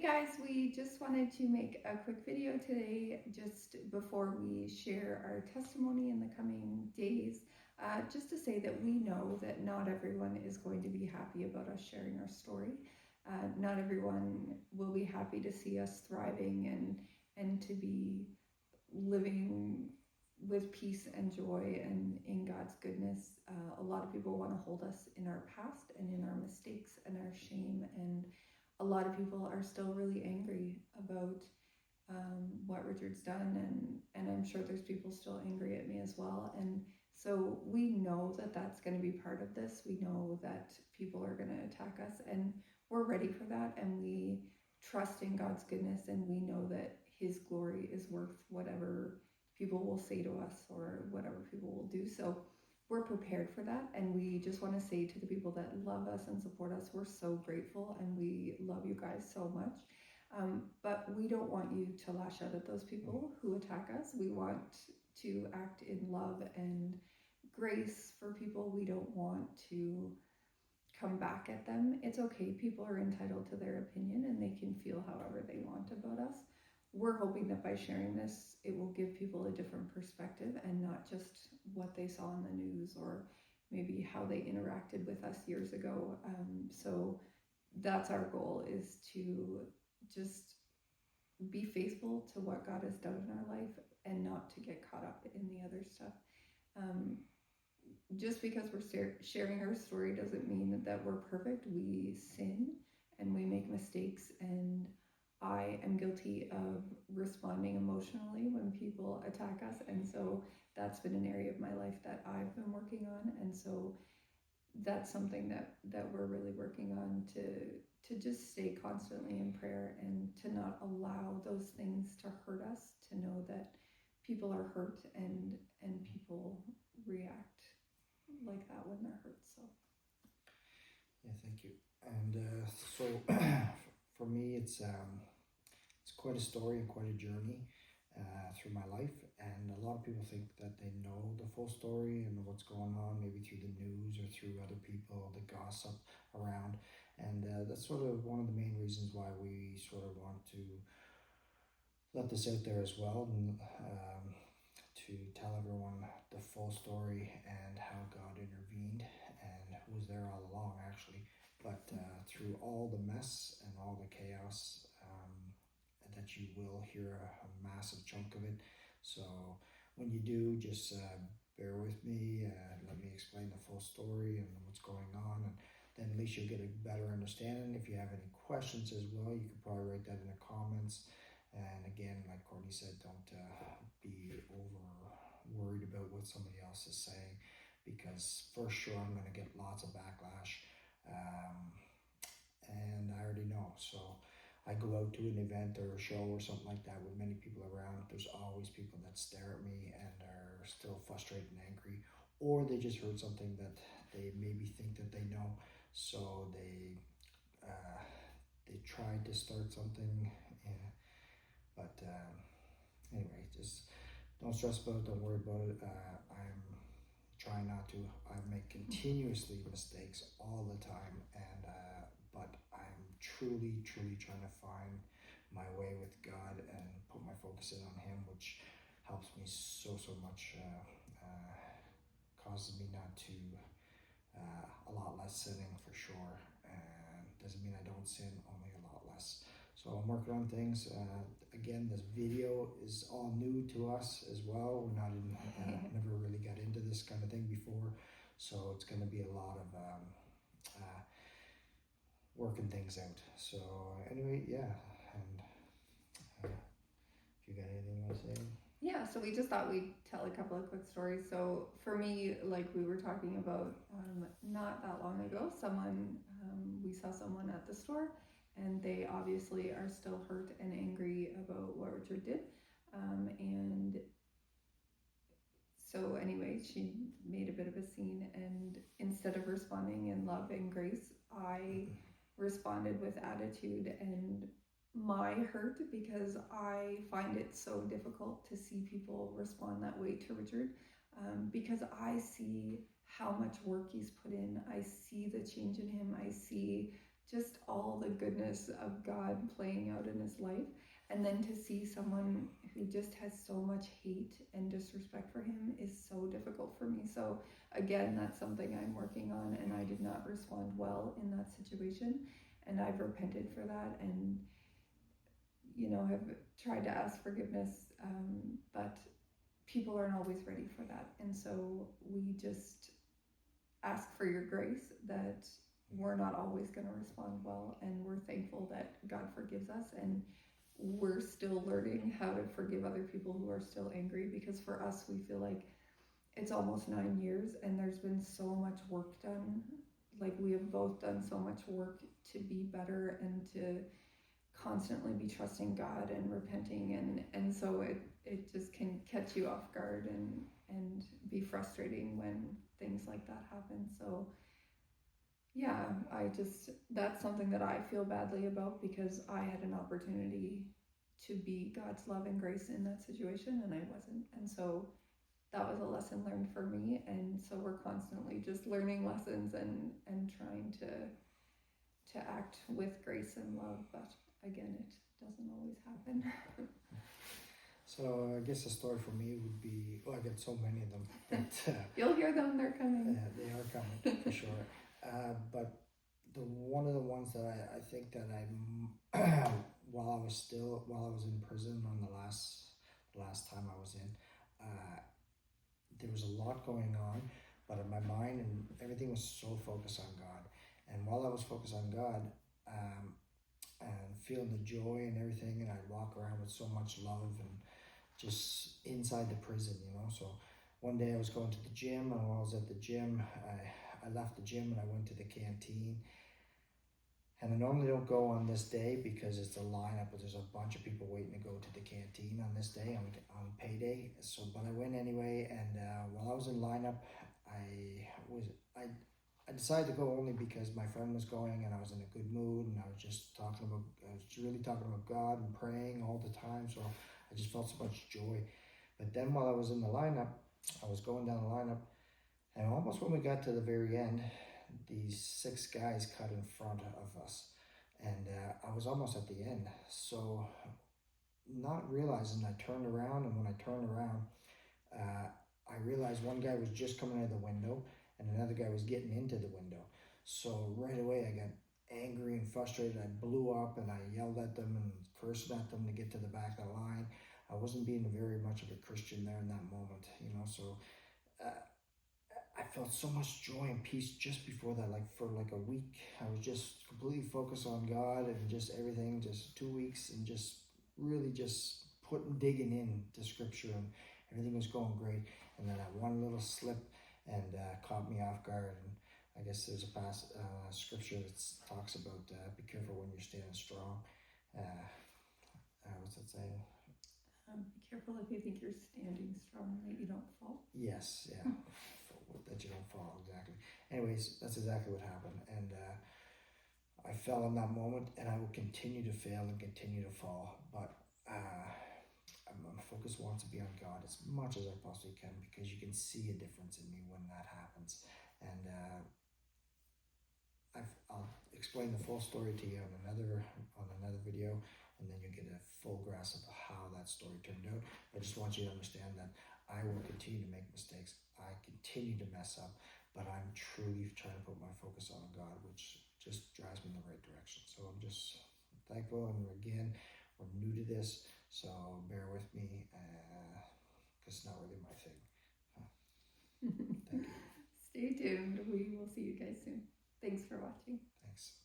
Hey guys, we just wanted to make a quick video today just before we share our testimony in the coming days, just to say that we know that not everyone is going to be happy about us sharing our story. Not everyone will be happy to see us thriving and to be living with peace and joy and in God's goodness. A lot of people want to hold us in our past and in our mistakes and our shame, and a lot of people are still really angry about what Richard's done, and I'm sure there's people still angry at me as well. And so we know that that's going to be part of this. We know that people are going to attack us, and we're ready for that, and we trust in God's goodness, and we know that His glory is worth whatever people will say to us or whatever people will do. So we're prepared for that, and we just want to say to the people that love us and support us, we're so grateful and we love you guys so much. But we don't want you to lash out at those people who attack us. We want to act in love and grace for people. We don't want to come back at them. It's okay. People are entitled to their opinion and they can feel however they want about us. We're hoping that by sharing this, it will give people a different perspective and not just what they saw in the news or maybe how they interacted with us years ago. So that's our goal, is to just be faithful to what God has done in our life and not to get caught up in the other stuff. Just because we're sharing our story doesn't mean that we're perfect. We sin and we make mistakes, and I am guilty of responding emotionally when people attack us, and so that's been an area of my life that I've been working on, and so that's something that we're really working on, to just stay constantly in prayer and to not allow those things to hurt us, to know that people are hurt and people react like that when they're hurt. So yeah, thank you. And so for me, it's quite a story and quite a journey through my life, and a lot of people think that they know the full story and what's going on, maybe through the news or through other people, the gossip around, and that's sort of one of the main reasons why we sort of want to let this out there as well, and to tell everyone the full story and how God intervened and was there all along, actually. But through all the mess and all the chaos, that you will hear a massive chunk of it. So when you do, just bear with me, let me explain the full story and what's going on, and then at least you'll get a better understanding. If you have any questions as well, you could probably write that in the comments. And again, like Courtney said, don't be over worried about what somebody else is saying, because for sure I'm going to get lots of backlash, and I already know. So I go out to an event or a show or something like that with many people around, there's always people that stare at me and are still frustrated and angry, or they just heard something that they maybe think that they know, so they tried to start something. But anyway, just don't stress about it, don't worry about it. I'm trying not to. I make continuously mistakes all the time, and but I'm truly trying to find my way with God and put my focus in on Him, which helps me so much. Causes me not to a lot less sinning for sure, and doesn't mean I don't sin, only a lot less. So I'm working on things. Again, this video is all new to us as well. We're not in, never really got into this kind of thing before, so it's going to be a lot of working things out. So anyway, yeah, and if you got anything you want to say? yeah, so we just thought we'd tell a couple of quick stories. So for me, like we were talking about not that long ago, we saw someone at the store, and they obviously are still hurt and angry about what Richard did. And so anyway, she made a bit of a scene, and instead of responding in love and grace, I responded with attitude and my hurt, because I find it so difficult to see people respond that way to Richard, because I see how much work he's put in. I see the change in him. I see just all the goodness of God playing out in his life. And then to see someone who just has so much hate and disrespect for him is so difficult for me. So again, that's something I'm working on, and I did not respond well in that situation. And I've repented for that, and have tried to ask forgiveness, but people aren't always ready for that. And so we just ask for your grace that we're not always going to respond well, and we're thankful that God forgives us, and we're still learning how to forgive other people who are still angry, because for us we feel like it's almost 9 years and there's been so much work done. Like, we have both done so much work to be better and to constantly be trusting God and repenting, and so it just can catch you off guard and be frustrating when things like that happen. So yeah, that's something that I feel badly about, because I had an opportunity to be God's love and grace in that situation and I wasn't. And so that was a lesson learned for me, and so we're constantly just learning lessons and trying to act with grace and love, but again, it doesn't always happen. So I guess the story for me would be, well, I get so many of them, but You'll hear them, they're coming. they are coming for sure. But one of the ones that I think that while I was in prison on the last time I was in, there was a lot going on, but in my mind and everything was so focused on God. And while I was focused on God, and feeling the joy and everything, and I'd walk around with so much love and just inside the prison, So one day I was going to the gym, and while I was at the gym, I left the gym and I went to the canteen. And I normally don't go on this day because it's a lineup, but there's a bunch of people waiting to go to the canteen on this day, on payday. So, but I went anyway, and while I was in lineup, I decided to go only because my friend was going, and I was in a good mood, and I was really talking about God and praying all the time. So I just felt so much joy. But then while I was in the lineup, I was going down the lineup, and almost when we got to the very end, these 6 guys cut in front of us, and I was almost at the end. So not realizing, I turned around, and when I turned around, I realized one guy was just coming out of the window and another guy was getting into the window. So right away I got angry and frustrated. I blew up and I yelled at them and cursed at them to get to the back of the line. I wasn't being very much of a Christian there in that moment, so I felt so much joy and peace just before that. Like, for like a week, I was just completely focused on God and just everything, just 2 weeks, and just really just digging into scripture, and everything was going great. And then that one little slip and caught me off guard. And I guess there's a scripture that talks about be careful when you're standing strong. What's that saying? Be careful if you think you're standing strong that you don't fall. Yes, yeah. That you don't fall, exactly. Anyways, that's exactly what happened, and I fell in that moment, and I will continue to fail and continue to fall, but my focus wants to be on God as much as I possibly can, because you can see a difference in me when that happens. And I'll explain the full story to you on another video, and then you'll get a full grasp of how that story turned out. I just want you to understand that I will continue to make mistakes. I continue to mess up, but I'm truly trying to put my focus on God, which just drives me in the right direction. So I'm just thankful, and again, we're new to this, so bear with me, because it's not really my thing. Thank you. Stay tuned. We will see you guys soon. Thanks for watching. Thanks.